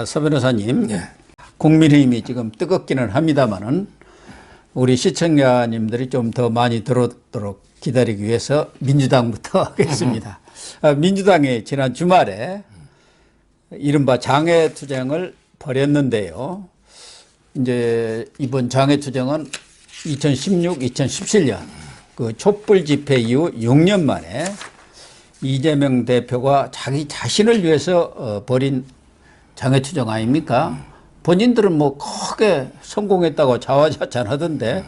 서 변호사님, 예. 국민의힘이 지금 뜨겁기는 합니다만은 우리 시청자님들이 좀 더 많이 들어오도록 기다리기 위해서 민주당부터 하겠습니다. 민주당이 지난 주말에 이른바 장외투쟁을 벌였는데요. 이제 이번 장외투쟁은 2016, 2017년 그 촛불 집회 이후 6년 만에 이재명 대표가 자기 자신을 위해서 벌인 장외투쟁 아닙니까? 본인들은 뭐 크게 성공했다고 자화자찬하던데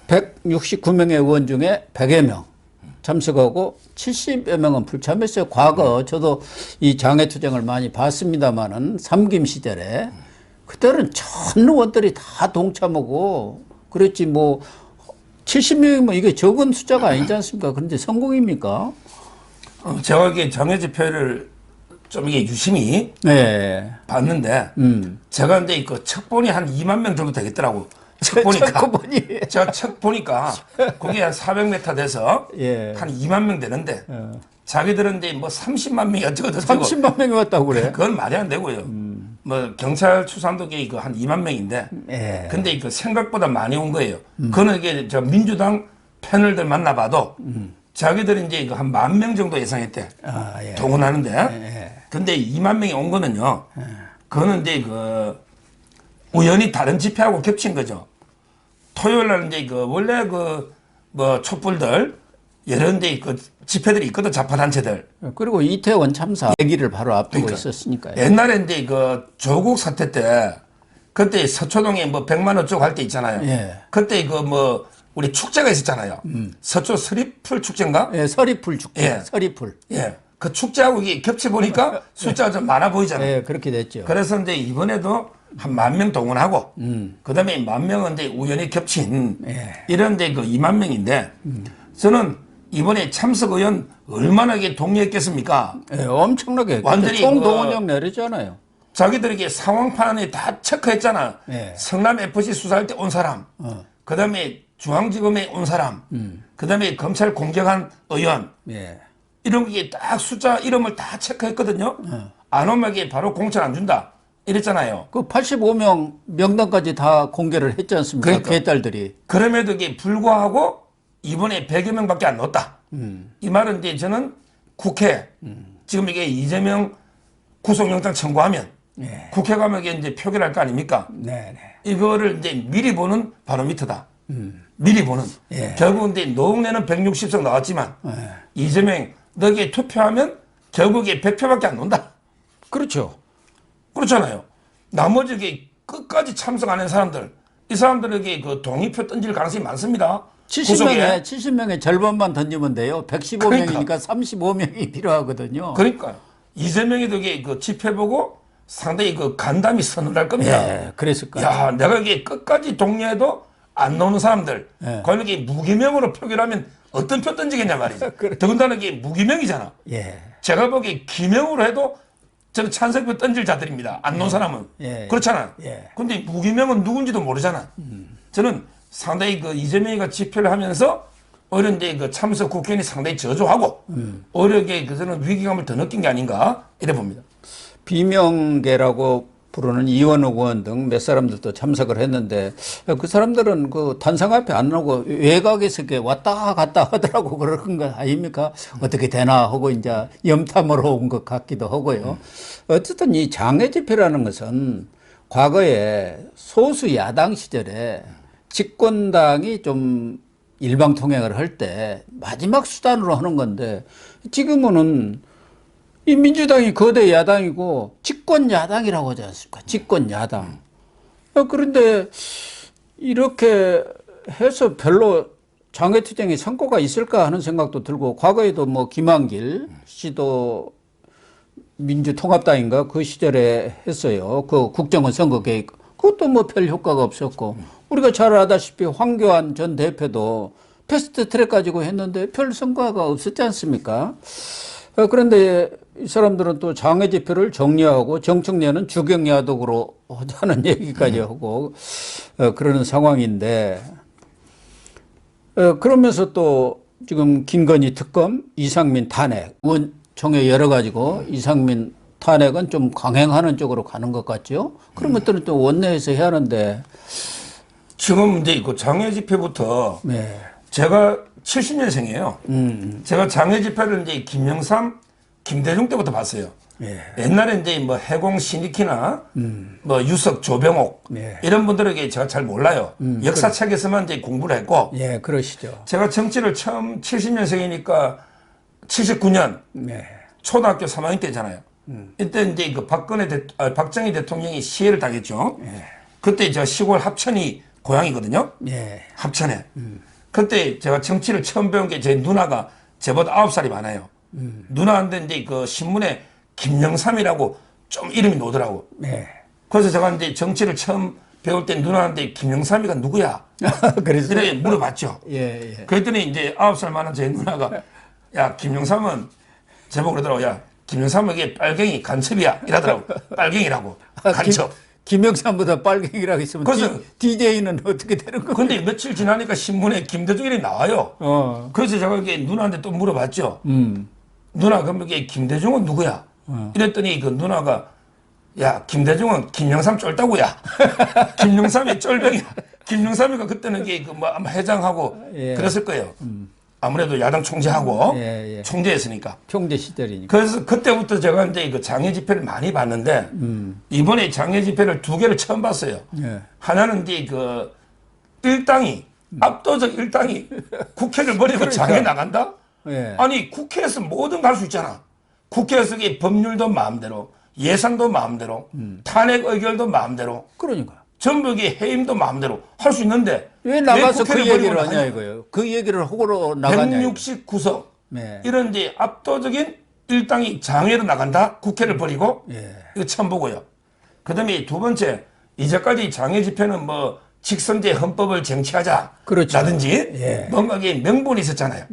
169명의 의원 중에 100여 명 참석하고 70여 명은 불참했어요. 과거 저도 이 장외투쟁을 많이 봤습니다만은 삼김 시절에 그때는 전 의원들이 다 동참하고 그랬지 뭐 70명이면 이게 적은 숫자가 아니지 않습니까? 그런데 성공입니까? 제가 이게 장외 집회를 좀 이게 유심히 네. 봤는데 제가 근데 그 척본이 한 2만 명 정도 되겠더라고. 척 보니까 제가 척 보니까 그게 한 400m 돼서 예. 한 2만 명 되는데 자기들은 이제 뭐 30만 명이 어쩌고 30만 명이 왔다고 그래? 그건 말이 안 되고요. 뭐 경찰 추산도 그 한 2만 명인데 예. 근데 그 생각보다 많이 온 거예요. 그거는 이게 저 민주당 패널들 만나봐도 자기들은 이제 한 10,000명 정도 예상했대. 예. 동원하는데. 예. 근데 2만 명이 온 거는요. 그거는 이제 그 우연히 다른 집회하고 겹친 거죠. 토요일 날 이제 그 원래 그 뭐 촛불들 여러 데 그 집회들이 있거든, 좌파단체들. 그리고 이태원 참사 얘기를 바로 앞두고 그러니까 있었으니까요. 옛날에 이제 그 조국 사태 때 그때 서초동에 뭐 100만 어쩌고 할 때 있잖아요. 예. 그때 그 뭐 우리 축제가 있었잖아요. 서초 서리풀 축제인가? 예, 서리풀 축제. 예. 서리풀. 예. 그 축제하고 이게 겹쳐 보니까 숫자가 좀 많아 보이잖아요. 예, 그렇게 됐죠. 그래서 이제 이번에도 한 10,000명 동원하고, 그 다음에 10,000명은 이제 우연히 겹친, 이런 데 그 2만 명인데, 저는 이번에 참석 의원 얼마나 이게 동료했겠습니까? 예, 엄청나게. 완전히 총동원령 내렸잖아요. 자기들에게 상황판에 다 체크했잖아. 예. 성남 FC 수사할 때 온 사람, 그 다음에 중앙지검에 온 사람, 그 다음에 검찰 공격한 의원, 예. 이런 게 딱 숫자 이름을 다 체크했거든요. 안 오면 이게 바로 공천 안 준다. 이랬잖아요. 그 85명 명단까지 다 공개를 했지 않습니까? 그러니까. 개딸들이. 그럼에도 이게 불구하고 이번에 100여 명밖에 안 넣었다. 이 말은 이제 저는 국회, 지금 이게 이재명 구속영장 청구하면 예. 국회 가면 이게 이제 표결할 거 아닙니까? 네네. 이거를 이제 미리 보는 바로미터다. 미리 보는. 예. 결국 이제 노웅래는 160석 나왔지만 이재명 너에게 투표하면 결국에 100표밖에 안 논다. 그렇죠. 그렇잖아요. 나머지 이게 끝까지 참석 안 한 사람들, 이 사람들에게 그 동의표 던질 가능성이 많습니다. 70명의 절반만 던지면 돼요. 115명이니까 35명이 필요하거든요. 그러니까요. 이재명이 되게 그 집회 보고 상당히 그 간담이 선언할 겁니다. 예, 그랬을 거예요. 야, 내가 이게 끝까지 동료해도 안 나오는 사람들, 예. 과연 이게 무기명으로 표결하면 어떤 표 던지겠냐 말이죠. 그래. 더군다나 이게 무기명이잖아. 예. 제가 보기에 기명으로 해도 저는 찬성표 던질 자들입니다. 안 놓은 사람은. 예. 그렇잖아. 예. 근데 무기명은 누군지도 모르잖아. 저는 상당히 그 이재명이가 집회를 하면서 오히려 이제 그 참석 국회의원이 상당히 저조하고 오히려 이게 그저는 위기감을 더 느낀 게 아닌가 이래 봅니다. 비명계라고 부르는 이원욱 의원 등 몇 사람들도 참석을 했는데 그 사람들은 그 단상 앞에 안 나오고 외곽에서 이렇게 왔다 갔다 하더라고 그런 거 아닙니까? 어떻게 되나 하고 이제 염탐으로 온 것 같기도 하고요. 어쨌든 이 장외 집회라는 것은 과거에 소수 야당 시절에 집권당이 좀 일방통행을 할 때 마지막 수단으로 하는 건데 지금은 이 민주당이 거대 야당이고 집권 야당이라고 하지 않습니까? 집권 야당. 그런데 이렇게 해서 별로 장외투쟁의 성과가 있을까 하는 생각도 들고 과거에도 뭐 김한길 씨도 민주통합당인가 그 시절에 했어요. 그 국정원 선거 계획. 그것도 뭐 별 효과가 없었고 우리가 잘 아다시피 황교안 전 대표도 패스트 트랙 가지고 했는데 별 성과가 없었지 않습니까? 그런데 이 사람들은 또 장외 집회를 정리하고 정청래는 주경야독으로 하자는 얘기까지 하고 그러는 상황인데 그러면서 또 지금 김건희 특검, 이상민 탄핵, 의원총회 열어가지고 이상민 탄핵은 좀 강행하는 쪽으로 가는 것 같죠. 그런 것들은 또 원내에서 해야 하는데. 지금 이제 그 장외 집회부터 네. 제가 70년생이에요. 제가 장외 집회를 이제 김영삼, 김대중 때부터 봤어요. 예. 옛날에 이제 뭐 해공 신익희나 뭐 유석, 조병옥 네. 이런 분들에게 제가 잘 몰라요. 역사책에서만 이제 공부를 했고 예, 그러시죠. 제가 정치를 처음 70년생이니까 79년 네. 초등학교 3학년 때잖아요. 이때 이제 그 박정희 대통령이 시해를 당했죠. 그때 저 시골 합천이 고향이거든요. 예. 합천에. 그때 제가 정치를 처음 배운 게 제 누나가 저보다 9살이 많아요. 누나한테 이제 그 신문에 김영삼이라고 좀 이름이 나오더라고. 네. 그래서 제가 이제 정치를 처음 배울 때 누나한테 김영삼이가 누구야? 그래서. 이렇게 물어봤죠. 예, 예. 그랬더니 이제 9살 많은 제 누나가 야, 김영삼은 제목 그러더라고. 야, 김영삼은 이게 빨갱이 간첩이야. 이러더라고. 빨갱이라고. 간첩. 김영삼보다 빨갱이라고 있으면 그래서- DJ는 어떻게 되는 거예요? 근데 며칠 지나니까 신문에 김대중이 나와요. 그래서 제가 이게 누나한테 또 물어봤죠. 누나, 그럼 이게 김대중은 누구야? 이랬더니 그 누나가 야, 김대중은 김영삼 쫄다구야. 김영삼이 쫄병이야. 김영삼이가 그때는 이게 그 뭐 아마 회장하고 예. 그랬을 거예요. 아무래도 야당 총재하고 예, 예. 총재였으니까. 총재 시절이니까. 그래서 그때부터 제가 이제 그 장애 집회를 많이 봤는데 이번에 장애 집회를 2개를 처음 봤어요. 예. 하나는 이제 그 일당이 압도적 일당이 국회를 버리고 장애 나간다? 예. 아니 국회에서 뭐든 갈 수 있잖아. 국회에서 이 법률도 마음대로 예산도 마음대로 탄핵 의결도 마음대로 그러니까. 전부 이게 해임도 마음대로 할 수 있는데 왜 나가서 그 국회를 얘기를 버리고 하냐 나가냐? 이거예요. 그 얘기를 호구로 나가냐. 169석 네. 이런 이제 압도적인 일당이 장외로 나간다? 국회를 버리고? 예. 이거 처음 보고요. 그 다음에 두 번째, 이제까지 장외 집회는 뭐 직선제 헌법을 쟁취하자. 그렇죠. 라든지 예. 뭔가 이게 명분이 있었잖아요.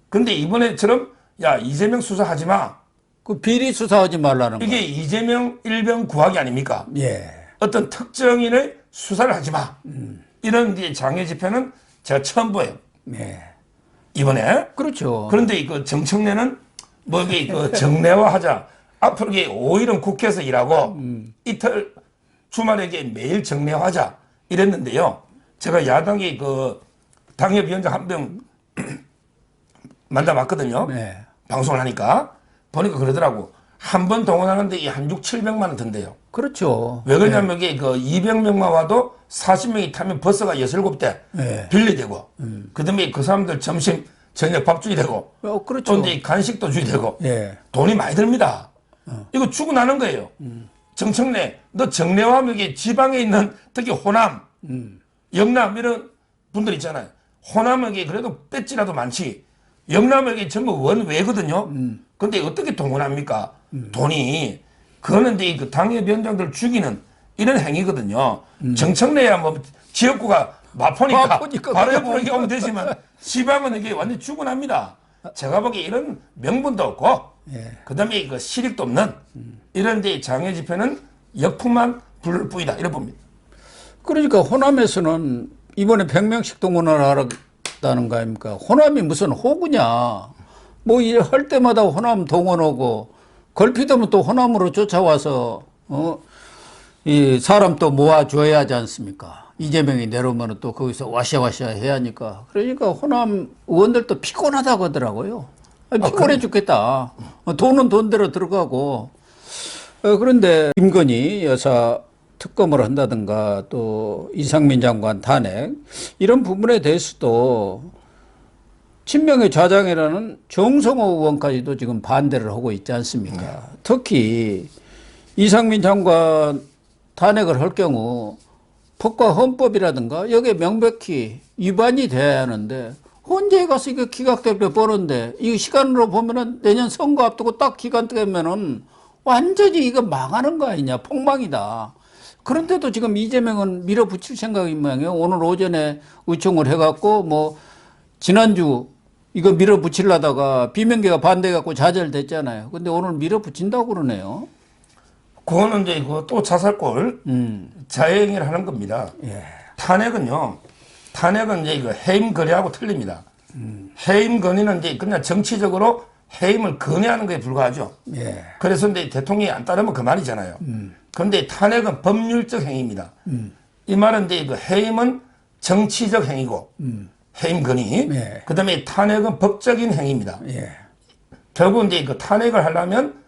근데 이번에처럼 야, 이재명 수사하지 마. 그 비리 수사하지 말라는 거. 이게 이재명 일병 구하기 아닙니까? 예. 어떤 특정인의 수사를 하지 마. 이런 이제 장외 집회는 제가 처음 보여요. 예. 이번에. 그렇죠. 그런데 이거 정청래는 뭐 이게 그 정례화하자. 앞으로 이게 5일은 국회에서 일하고 이틀 주말에 이게 매일 정례화하자 이랬는데요. 제가 야당의 그 당협위원장 한 명 만나봤거든요. 네. 방송을 하니까 보니까 그러더라고. 한 번 동원하는데 이 한 6, 700만 원 든대요. 그렇죠. 왜 그러냐면 이게 그 200명만 와도 40명이 타면 버스가 67대 네. 빌리되고 그다음에 그 사람들 점심 저녁 밥 줘야 되고 그렇죠. 또 이제 간식도 줘야 되고 예. 돈이 많이 듭니다. 이거 주고 나는 거예요. 정청래 너 정례화하면 이게 지방에 있는 특히 호남 영남 이런 분들 있잖아요. 호남에게 그래도 배지라도 많지. 영남에게 전부 원외거든요. 근데 어떻게 동원합니까? 돈이. 그거는 이제 그 당협위원장들 죽이는 이런 행위거든요. 정청래야 뭐 지역구가 마포니까 마포니까 바로 그냥 옆으로 이렇게 오면 되지만 지방은 이게 완전 죽어납니다. 제가 보기에 이런 명분도 없고 예. 그다음에 그 실익도 없는 이런 데 장외 집회는 역풍만 불을 뿐이다 이런 봅니다. 그러니까 호남에서는 이번에 100명씩 동원을 하라는 거 아닙니까? 호남이 무슨 호구냐. 뭐 할 때마다 호남 동원하고 걸피되면 또 호남으로 쫓아와서 이 사람 또 모아줘야 하지 않습니까? 이재명이 내려오면 또 거기서 와샤와샤 해야 하니까. 그러니까 호남 의원들도 피곤하다고 하더라고요. 피곤해 죽겠다. 돈은 돈대로 들어가고. 그런데 김건희 여사 특검을 한다든가 또 이상민 장관 탄핵 이런 부분에 대해서도 친명의 좌장이라는 정성호 의원까지도 지금 반대를 하고 있지 않습니까? 특히 이상민 장관 탄핵을 할 경우 법과 헌법이라든가 여기에 명백히 위반이 돼야 하는데 언제 가서 이거 기각될때 보는데 이 시간으로 보면은 내년 선거 앞두고 딱 기간 되면은 완전히 이거 망하는 거 아니냐, 폭망이다. 그런데도 지금 이재명은 밀어붙일 생각인 모양이에요. 오늘 오전에 의총을 해갖고 뭐 지난주 이거 밀어붙이려다가 비명계가 반대해갖고 좌절됐잖아요. 근데 오늘 밀어붙인다고 그러네요. 그거는 이제 또 자살골 자행을 하는 겁니다. 예. 탄핵은 이제 이거 해임 건의하고 틀립니다. 해임 건의는 이제 그냥 정치적으로 해임을 건의하는 것에 불과하죠. 예. 그래서 근데 대통령이 안 따르면 그만이잖아요. 그런데 탄핵은 법률적 행위입니다. 이 말은 이제 그 해임은 정치적 행위고 해임 건의, 예. 그다음에 탄핵은 법적인 행위입니다. 예. 결국 이제 그 탄핵을 하려면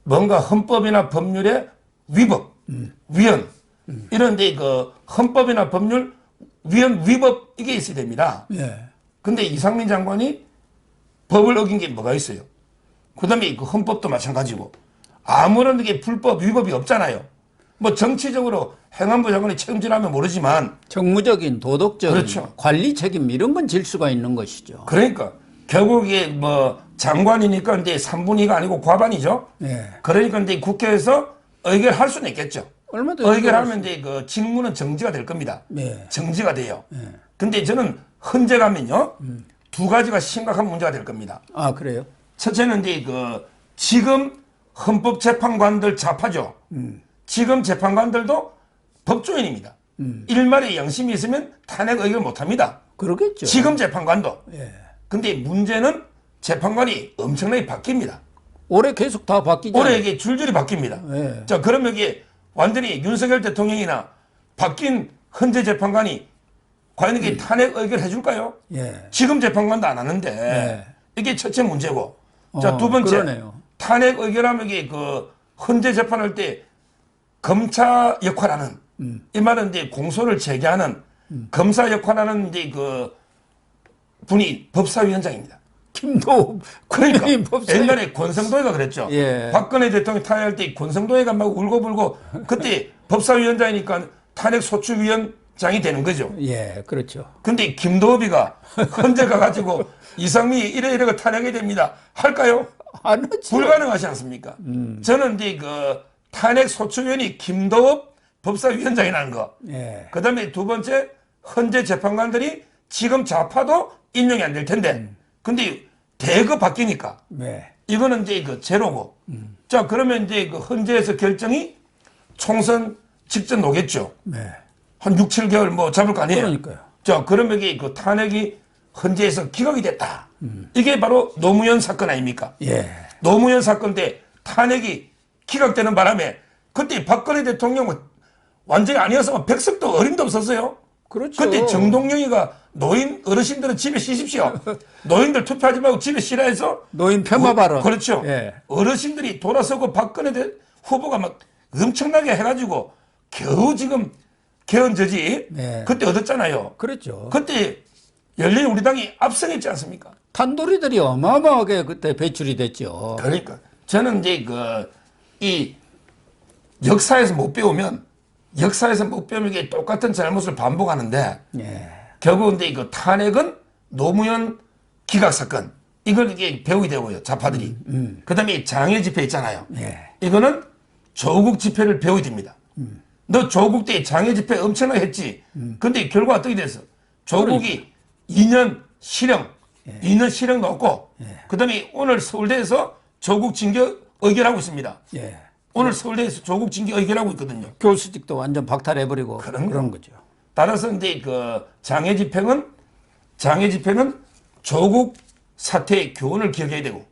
뭔가 헌법이나 법률의 위법, 위헌 이런 데 그 헌법이나 법률 위헌 위법 이게 있어야 됩니다. 예. 근데 이상민 장관이 법을 어긴 게 뭐가 있어요? 그다음에 그 헌법도 마찬가지고 아무런 게 불법 위법이 없잖아요. 뭐 정치적으로 행안부 장관이 책임지라면 모르지만 정무적인 도덕적인 그렇죠. 관리 책임 이런 건 질 수가 있는 것이죠. 그러니까 결국에 뭐 장관이니까 이제 3분의 2가 아니고 과반이죠. 예. 그러니까 이제 국회에서 의결할 수는 있겠죠. 얼마든지 의결하면 이제 그 직무는 정지가 될 겁니다. 예. 정지가 돼요. 근데 저는 헌재 가면요 두 가지가 심각한 문제가 될 겁니다. 아, 그래요? 첫째는 이제 그 지금 헌법재판관들 좌파죠. 지금 재판관들도 법조인입니다. 일말의 영심이 있으면 탄핵 의결 못합니다. 그러겠죠. 지금 재판관도. 예. 근데 문제는 재판관이 엄청나게 바뀝니다. 올해 계속 다 바뀌죠. 올해 이게 줄줄이 바뀝니다. 예. 자, 그러면 이게 완전히 윤석열 대통령이나 바뀐 헌재 재판관이 과연 이게 탄핵 의결 해줄까요? 예. 지금 재판관도 안 하는데 예. 이게 첫째 문제고. 자, 두 번째. 그러네요. 탄핵 의결하면 이게 그 헌재 재판할 때 검사 역할하는 이 말은 이제 공소를 제기하는 검사 역할하는 이제 그 분이 법사위원장입니다. 김도읍 그러니까 국민의힘 법사위- 옛날에 권성도회가 그랬죠. 예. 박근혜 대통령 탄핵할 때 권성도회가 막 울고불고 그때 법사위원장이니까 탄핵 소추위원장이 되는 거죠. 예, 그렇죠. 근데 김도읍이가 헌재 가가지고 이상민이 이래가 탄핵이 됩니다. 할까요? 안 하죠. 불가능하지 않습니까? 저는 이제 그 탄핵 소추위원이 김도읍 법사위원장이라는 거. 예. 그 다음에 두 번째, 헌재 재판관들이 지금 좌파도 인용이 안 될 텐데. 근데 대거 바뀌니까. 네. 이거는 이제 그 제로고. 자, 그러면 이제 그 헌재에서 결정이 총선 직전 오겠죠. 네. 한 6, 7개월 뭐 잡을 거 아니에요. 그러니까요. 자, 그러면 이게 그 탄핵이 헌재에서 기각이 됐다. 이게 바로 노무현 사건 아닙니까? 예. 노무현 사건 때 탄핵이 기각되는 바람에 그때 박근혜 대통령은 완전히 아니었으면 백석도 어림도 없었어요. 그렇죠. 그때 정동영이가 노인 어르신들은 집에 쉬십시오. 노인들 투표하지 말고 집에 쉬라해서 노인 폄하 발언. 그렇죠. 예. 어르신들이 돌아서고 박근혜 후보가 막 엄청나게 해가지고 겨우 지금 개헌 저지 네. 그때 얻었잖아요. 그렇죠. 그때 열린 우리당이 압승했지 않습니까? 탄도리들이 어마어마하게 그때 배출이 됐죠. 그러니까 저는 이제 그 이 역사에서 못 배우면 이게 똑같은 잘못을 반복하는데 예. 결국 근데 그 탄핵은 노무현 기각 사건 이걸 이게 배우게 되고요 좌파들이 그다음에 장애 집회 있잖아요. 예. 이거는 조국 집회를 배워야 됩니다. 너 조국 때 장애 집회 엄청나게 했지. 근데 결과 어떻게 됐어? 조국이 2년 실형 2년 실형 넣었고 그다음에 오늘 서울대에서 조국 징계 의결하고 있습니다. 예. 오늘 서울대에서 조국 징계 의결하고 있거든요. 교수직도 완전 박탈해버리고 그런 거죠. 따라서 이제 그 장애 집회는 조국 사태의 교훈을 기억해야 되고,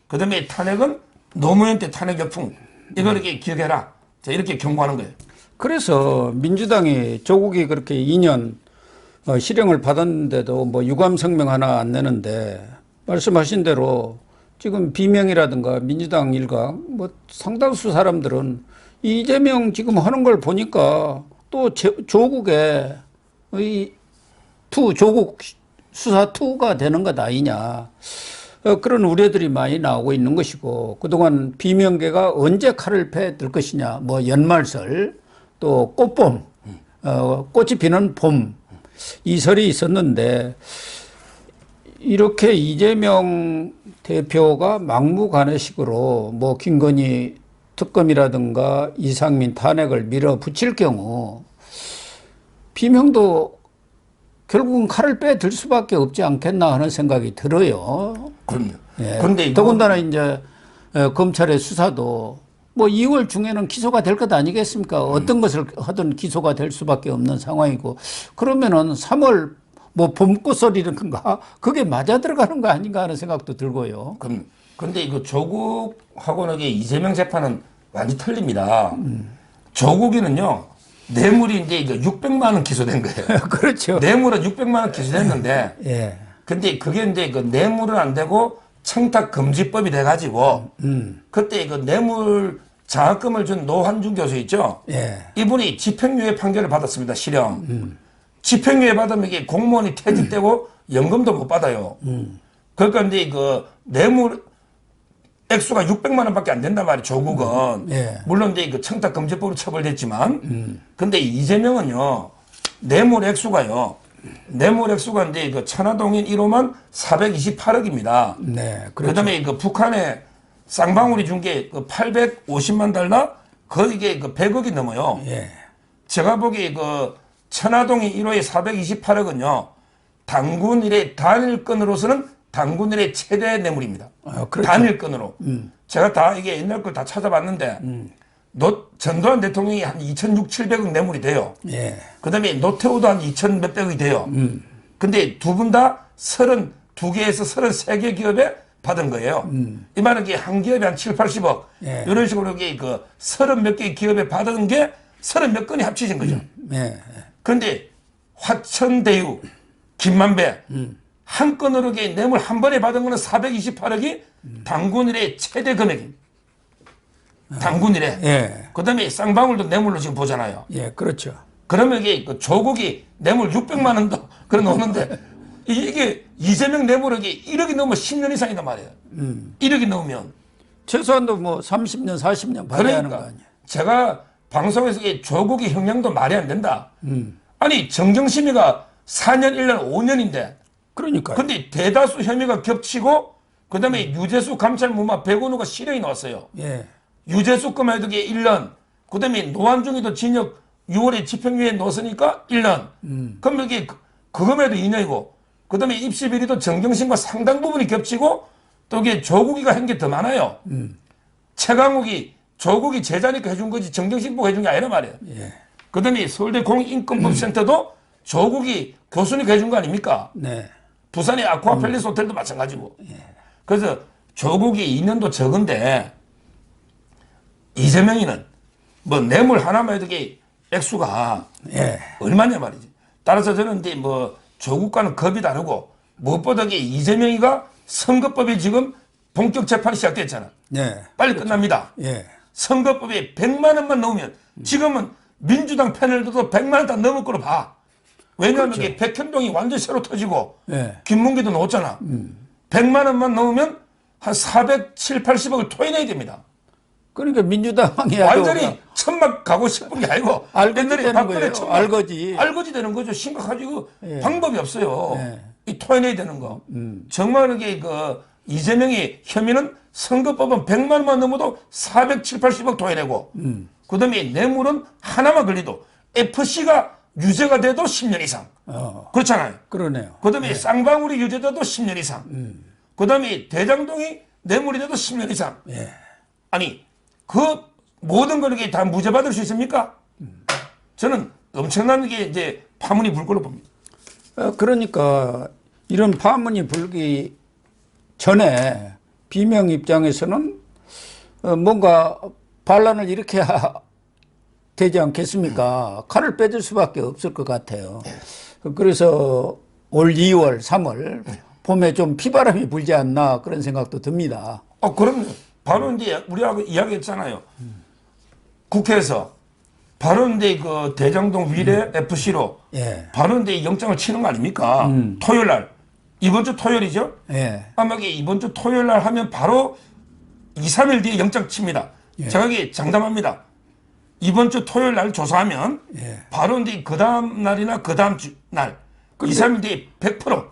그 다음에 탄핵은 노무현 때 탄핵 역풍 이걸 이렇게 기억해라. 자, 이렇게 경고하는 거예요. 그래서 민주당이 조국이 그렇게 2년 실형을 받았는데도 뭐 유감 성명 하나 안 내는데 말씀하신 대로 지금 비명이라든가 민주당 일각 뭐 상당수 사람들은 이재명 지금 하는 걸 보니까 또 조국의 조국 수사 2가 되는 것 아니냐. 그런 우려들이 많이 나오고 있는 것이고 그동안 비명계가 언제 칼을 패들 것이냐. 뭐 연말설 또 꽃봄 꽃이 피는 봄 이설이 있었는데 이렇게 이재명 대표가 막무가내식으로 뭐 김건희 특검이라든가 이상민 탄핵을 밀어붙일 경우 비명도 결국은 칼을 빼들 수밖에 없지 않겠나 하는 생각이 들어요. 그럼요. 예. 그런데 더군다나 이제 검찰의 수사도 뭐 2월 중에는 기소가 될 것 아니겠습니까? 어떤 것을 하든 기소가 될 수밖에 없는 상황이고 그러면은 3월 뭐 봄꽃설이라든가 그게 맞아 들어가는 거 아닌가 하는 생각도 들고요. 그럼 근데 이거 조국하고는 이재명 재판은 완전히 틀립니다. 조국이는요, 뇌물이 이제 이거 600만 원 기소된 거예요. 그렇죠. 뇌물은 600만 원 기소됐는데, 예. 근데 그게 이제 그 뇌물은 안 되고 청탁금지법이 돼가지고, 그때 그 뇌물 장학금을 준 노환중 교수 있죠? 예. 이분이 집행유예 판결을 받았습니다, 실형. 집행유예 받으면 이게 공무원이 퇴직되고 연금도 못 받아요. 그러니까 이제 그 뇌물 액수가 600만 원밖에 안 된단 말이에요, 조국은. 예. 물론 이제 그 청탁금지법으로 처벌됐지만, 근데 이재명은요, 뇌물 액수가요, 뇌물 액수가 이제 그 천화동인 1호만 428억입니다. 네. 그렇죠. 그다음에 그 북한에 쌍방울이 준 게 그 850만 달러, 거기에 그 100억이 넘어요. 예. 제가 보기에 그 천화동인 1호의 428억은요, 당군 일의 단일건으로서는 당군 일의 최대 뇌물입니다. 그렇죠. 단일건으로. 제가 다 이게 옛날 걸 다 찾아봤는데, 전두환 대통령이 한 2,600, 700억 뇌물이 돼요. 예. 그 다음에 노태우도 한 2,000 몇백억이 돼요. 근데 두 분 다 32개에서 33개 기업에 받은 거예요. 이 말은 게 한 기업에 한 7, 80억. 예. 이런 식으로 이게 그 30 몇 개 기업에 받은 게 30 몇 건이 합쳐진 거죠. 예. 그런데 화천대유, 김만배 한 건으로 이게 뇌물 한 번에 받은 거는 428억이 당군 일의 최대 금액입니다. 당군 일에. 예. 그 다음에 쌍방울도 뇌물로 지금 보잖아요. 예. 그렇죠. 그러면 이게 그 조국이 뇌물 600만 원도 그래 놓는데 이게 이재명 뇌물이 1억이 넘으면 10년 이상이단 말이에요. 1억이 넘으면. 최소한도 뭐 30년, 40년 받아야 하는 거 그러니까 아니에요. 제가 방송에서 이게 조국이 형량도 말이 안 된다. 아니 정경심이가 4년, 1년, 5년인데 그러니까요. 근데 대다수 혐의가 겹치고 그다음에 유재수 감찰무마 백운우가 실형이 나왔어요. 예. 유재수 거만 해도 1년, 그 다음에 노환중이도 징역 6월에 집행유예 넣었으니까 1년. 그럼 이게 그거만 해도 2년이고, 그 다음에 입시 비리도 정경심과 상당 부분이 겹치고, 또 이게 조국이가 한 게 더 많아요. 최강욱이 조국이 제자니까 해준 거지 정경심 보고 해준 게 아니란 말이에요. 예. 그 다음에 서울대 공인권법센터도 조국이 교수니까 해준 거 아닙니까? 네. 부산의 아쿠아 팰리스 호텔도 마찬가지고. 그래서 조국이 2년도 적은데, 이재명이는 뭐 뇌물 하나만 해도 이게 액수가 예. 얼마냐 말이지. 따라서 저는 이제 뭐 조국과는 급이 다르고 무엇보다 이재명이가 선거법이 지금 본격 재판이 시작됐잖아. 예. 빨리 끝납니다. 예. 선거법에 100만 원만 넣으면 지금은 민주당 패널들도 100만 원 다 넘을 거로 봐. 왜냐하면 그렇죠. 이게 백현동이 완전 새로 터지고 예. 김문기도 넣었잖아. 100만 원만 넣으면 한 470, 80억을 토해내야 됩니다. 그러니까 민주당이 완전히 천막 가고 싶은 게 아니고 알거지 옛날에 되는 박근혜 거예요. 천막 알거지. 알거지 되는 거죠. 심각하지. 그 예. 방법이 없어요. 예. 이 토해내야 되는 거. 정말 이게 그 이재명의 혐의는 선거법은 100만 원만 넘어도 470, 80억 토해내고 그다음에 뇌물은 하나만 걸리도 FC가 유죄가 돼도 10년 이상. 그렇잖아요. 그러네요. 그다음에 쌍방울이 유죄돼도 10년 이상. 그다음에 대장동이 뇌물이 돼도 10년 이상. 예. 아니 그 모든 걸 이렇게 다 무죄 받을 수 있습니까? 저는 엄청난 게 이제 파문이 불 걸로 봅니다. 그러니까 이런 파문이 불기 전에 비명 입장에서는 뭔가 반란을 일으켜야 되지 않겠습니까? 칼을 빼줄 수밖에 없을 것 같아요. 그래서 올 2월, 3월 봄에 좀 피바람이 불지 않나 그런 생각도 듭니다. 그럼 바로 이제 우리하고 이야기했잖아요. 국회에서 바로 이제 그 대장동 위례 FC로 예. 바로 이제 영장을 치는 거 아닙니까? 토요일 날. 이번 주 토요일이죠? 예. 아마 이번 주 토요일 날 하면 바로 2, 3일 뒤에 영장 칩니다. 제가 이게 장담합니다. 이번 주 토요일 날 조사하면 바로 이제 그 다음 날이나 그 다음 주 날 2, 3일 뒤에 100%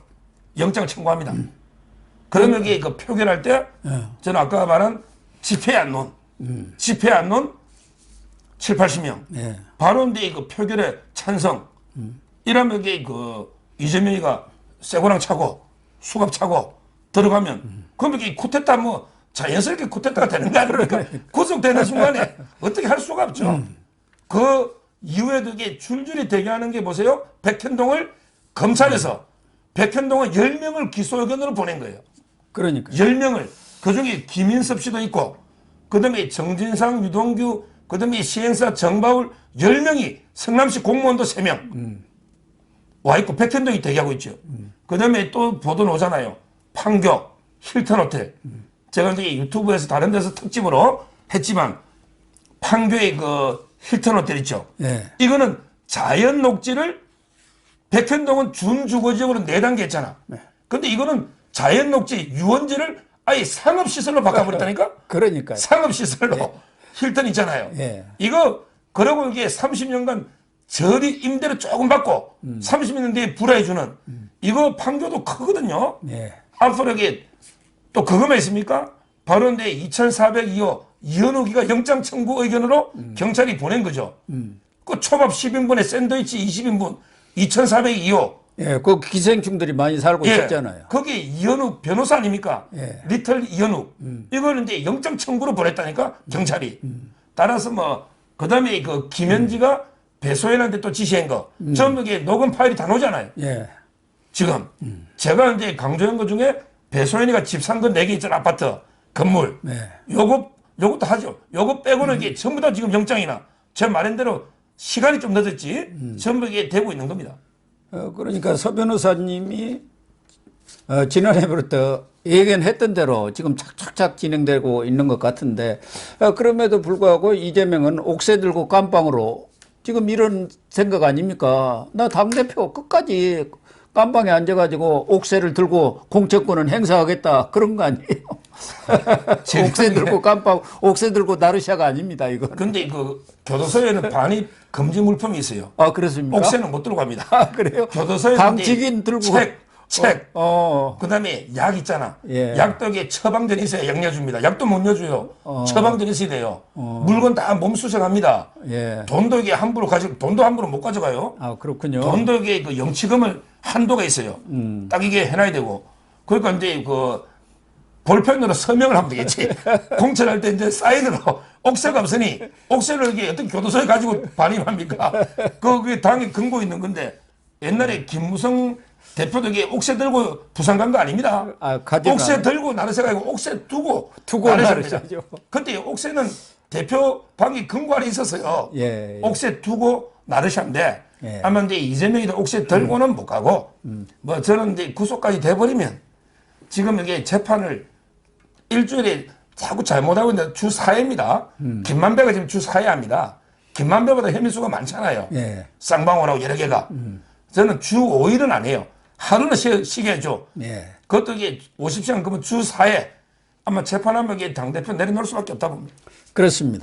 영장 청구합니다. 그러면 이게 그 표결할 때 저는 아까 말한 집회 안론, 집회 안론 7, 80명. 예. 바로 이제 그 표결에 찬성. 이러면 이게 그 이재명이가 쇠고랑 차고 수갑 차고 들어가면 그러면 이게 쿠데타 뭐 자연스럽게 쿠데타가 되는 거 아닙니까? 구속되는 순간에 어떻게 할 수가 없죠. 그 이후에도 이게 줄줄이 대기하는 게 보세요. 백현동을 검찰에서 백현동을 10명을 기소 의견으로 보낸 거예요. 그러니까. 10명을. 그중에 김인섭 씨도 있고 그다음에 정진상, 유동규, 그다음에 시행사 정바울 10명이 성남시 공무원도 3명 와 있고 백현동이 대기하고 있죠. 그다음에 또 보도 나오잖아요. 판교, 힐튼 호텔. 제가 이제 유튜브에서 다른 데서 특집으로 했지만 판교의 그 힐튼 호텔 있죠. 예. 이거는 자연 녹지를 백현동은 준주거지역으로 4단계 했잖아. 근데 이거는 자연 녹지 유원지를 아예 상업시설로 바꿔버렸다니까? 그러니까요. 상업시설로. 힐튼 있잖아요. 예. 이거, 그러고 이게 30년간 저리 임대료 조금 받고 30년 뒤에 불화해주는 이거 판교도 크거든요. 예. 앞으로 이게 또 그거만 있습니까? 바로 이제 2402호 이현욱이가 영장 청구 의견으로 경찰이 보낸 거죠. 그 초밥 10인분에 샌드위치 20인분 2402호. 예, 그 기생충들이 많이 살고 있었잖아요. 거기 이현욱 변호사 아닙니까? 예. 리틀 이현욱. 이거는 이제 영장 청구로 보냈다니까 경찰이. 따라서 뭐 그다음에 그 김현지가 배소연한테 또 지시한 거. 전부 이게 녹음 파일이 다 나오잖아요. 예. 지금 제가 이제 강조한 것 중에 배소연이가 집 산 거 4개 있잖아. 아파트 건물. 네. 요것도 하죠. 요거 빼고는 이게 전부 다 지금 영장이나 제 말한 대로 시간이 좀 늦었지. 전부 이게 되고 있는 겁니다. 그러니까 서 변호사님이 지난해부터 예견했던 대로 지금 착착착 진행되고 있는 것 같은데 그럼에도 불구하고 이재명은 옥새 들고 깜빵으로 지금 이런 생각 아닙니까? 나 당대표 끝까지 깜빵에 앉아가지고 옥새를 들고 공천권은 행사하겠다 그런 거 아니에요? 옥새 들고 깜빵, 옥새 들고 나르샤가 아닙니다, 이거. 근데 그 교도소에는 반입 금지 물품이 있어요. 아, 그렇습니까? 옥새는 못 들고 갑니다. 아, 그래요? 교도소에는 당직인 들고. 책. 어. 그다음에 약 있잖아. 예. 약독에 처방전이 있어야 약 내줍니다. 약도 못 내줘요. 처방전이 있어야 돼요. 물건 다 몸수색합니다. 예. 돈도 이게 함부로 돈도 함부로 못 가져가요. 아, 그렇군요. 돈도 이게 그 영치금을 한도가 있어요. 딱 이게 해놔야 되고. 그러니까 이제 그 볼펜으로 서명을 하면 되겠지. 공천할 때 이제 사인으로 옥새가 없으니 옥새를 이게 어떤 교도소에 가지고 반입합니까? 그게 당에 근거 있는 건데 옛날에 김무성 대표도 이게 옥새 들고 부산 간 거 아닙니다. 아, 가져가. 옥새 들고 나르새가 아니고 옥새 두고 나르샤죠. 그때 옥새는 대표 방이 근거 안에 있었어요. 예, 예. 옥새 두고 나르샤인데 예. 아마 이제 이재명이도 옥새 들고는 못 가고 뭐 저는 이제 구속까지 돼버리면 지금 이게 재판을 일주일에 자꾸 잘못하고 있는데 주 4회입니다. 김만배가 지금 주 4회 합니다. 김만배보다 혐의 수가 많잖아요. 예. 쌍방울하고 여러 개가. 저는 주 5일은 안 해요. 하루는 쉬게 해줘. 예. 그것도 이게 50시간 그러면 주 4회 아마 재판하면 이게 당대표 내려놓을 수밖에 없다 봅니다. 그렇습니다.